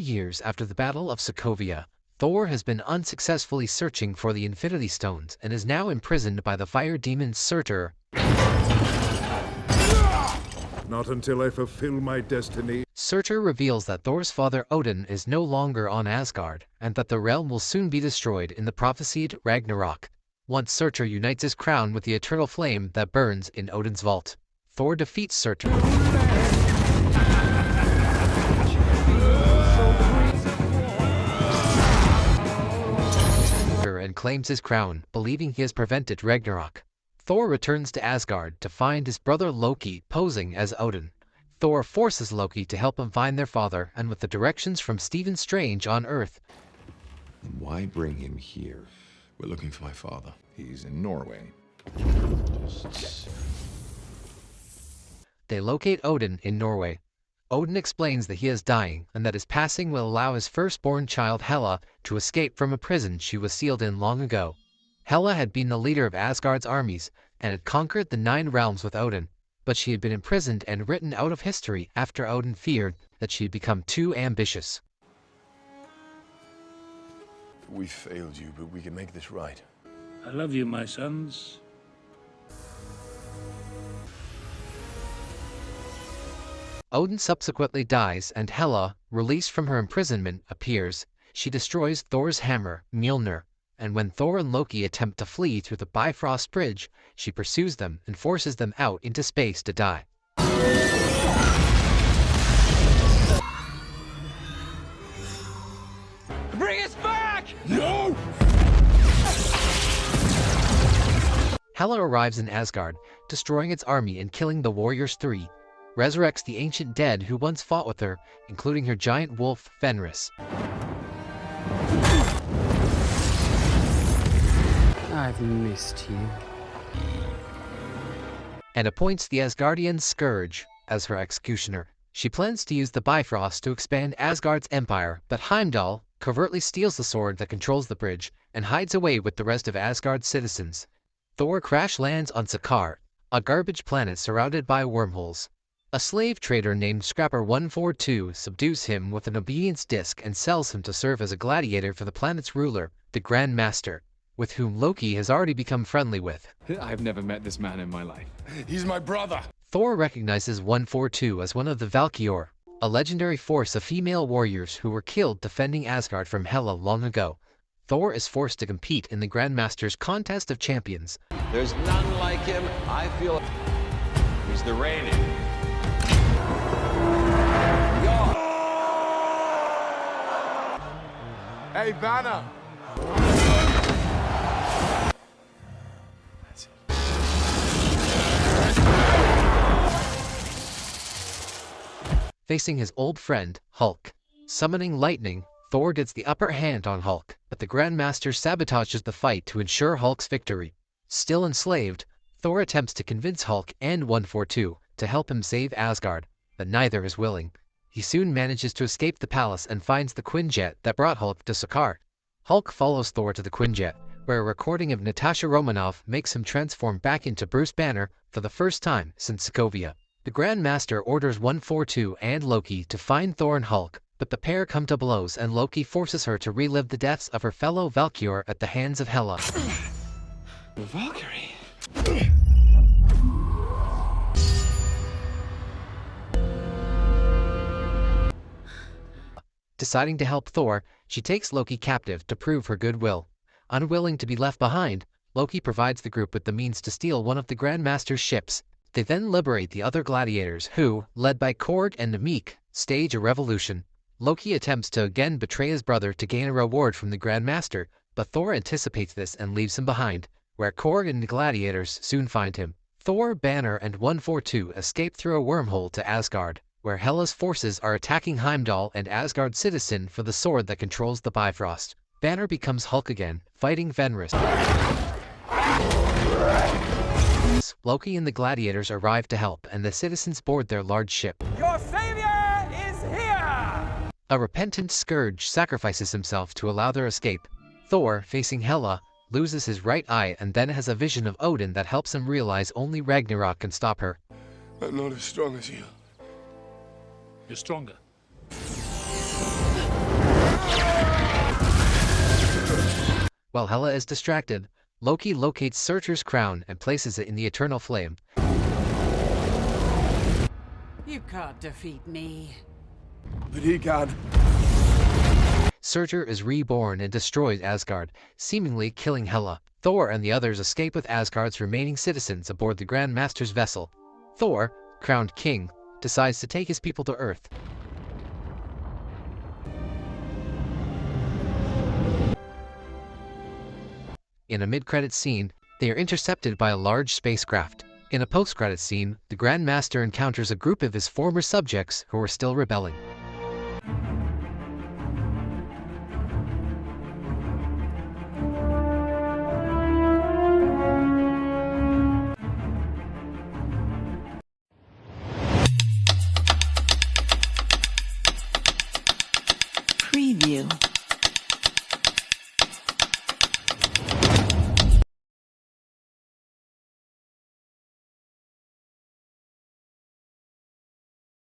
years after the Battle of Sokovia, Thor has been unsuccessfully searching for the Infinity Stones and is now imprisoned by the fire demon Surtur. Not until I fulfill my destiny. Surtur reveals that Thor's father Odin is no longer on Asgard, and that the realm will soon be destroyed in the prophesied Ragnarok. Once Surtur unites his crown with the eternal flame that burns in Odin's vault, Thor defeats Surtur and claims his crown, believing he has prevented Ragnarok. Thor returns to Asgard to find his brother Loki posing as Odin. Thor forces Loki to help him find their father, and with the directions from Stephen Strange on Earth. Why bring him here? We're looking for my father. He's in Norway. They locate Odin in Norway. Odin explains that he is dying and that his passing will allow his firstborn child Hela to escape from a prison she was sealed in long ago. Hela had been the leader of Asgard's armies and had conquered the 9 realms with Odin, but she had been imprisoned and written out of history after Odin feared that she had become too ambitious. We failed you, but we can make this right. I love you, my sons. Odin subsequently dies, and Hela, released from her imprisonment, appears. She destroys Thor's hammer, Mjolnir, and when Thor and Loki attempt to flee through the Bifrost Bridge, she pursues them and forces them out into space to die. Bring us back! No! Hela arrives in Asgard, destroying its army and killing the Warriors 3. Resurrects the ancient dead who once fought with her, including her giant wolf, Fenris. I've missed you. And appoints the Asgardian Scourge as her executioner. She plans to use the Bifrost to expand Asgard's empire, but Heimdall covertly steals the sword that controls the bridge and hides away with the rest of Asgard's citizens. Thor crash lands on Sakaar, a garbage planet surrounded by wormholes. A slave trader named Scrapper 142 subdues him with an obedience disc and sells him to serve as a gladiator for the planet's ruler, the Grand Master, with whom Loki has already become friendly with. I've never met this man in my life. He's my brother! Thor recognizes 142 as one of the Valkyr, a legendary force of female warriors who were killed defending Asgard from Hela long ago. Thor is forced to compete in the Grandmaster's Contest of Champions. There's none like him. I feel he's the Rene. Hey, Banner! That's it. Facing his old friend, Hulk. Summoning lightning, Thor gets the upper hand on Hulk, but the Grandmaster sabotages the fight to ensure Hulk's victory. Still enslaved, Thor attempts to convince Hulk and 142 to help him save Asgard, but neither is willing. He soon manages to escape the palace and finds the Quinjet that brought Hulk to Sakaar. Hulk follows Thor to the Quinjet, where a recording of Natasha Romanoff makes him transform back into Bruce Banner for the first time since Sokovia. The Grandmaster orders 142 and Loki to find Thor and Hulk, but the pair come to blows and Loki forces her to relive the deaths of her fellow Valkyr at the hands of Hela. Valkyrie. Deciding to help Thor, she takes Loki captive to prove her goodwill. Unwilling to be left behind, Loki provides the group with the means to steal one of the Grandmaster's ships. They then liberate the other gladiators who, led by Korg and Namik, stage a revolution. Loki attempts to again betray his brother to gain a reward from the Grandmaster, but Thor anticipates this and leaves him behind, where Korg and the gladiators soon find him. Thor, Banner, and 142 escape through a wormhole to Asgard, where Hela's forces are attacking Heimdall and Asgard citizen for the sword that controls the Bifrost. Banner becomes Hulk again, fighting Fenris. Loki and the gladiators arrive to help, and the citizens board their large ship. Your savior is here! A repentant Scourge sacrifices himself to allow their escape. Thor, facing Hela, loses his right eye and then has a vision of Odin that helps him realize only Ragnarok can stop her. I'm not as strong as you. You're stronger. While Hela is distracted, Loki locates Surtur's crown and places it in the eternal flame. You can't defeat me. But he can. Surtur is reborn and destroys Asgard, seemingly killing Hela. Thor and the others escape with Asgard's remaining citizens aboard the Grand Master's vessel. Thor, crowned king, decides to take his people to Earth. In a mid-credit scene, they are intercepted by a large spacecraft. In a post-credit scene, the Grand Master encounters a group of his former subjects who are still rebelling. Preview.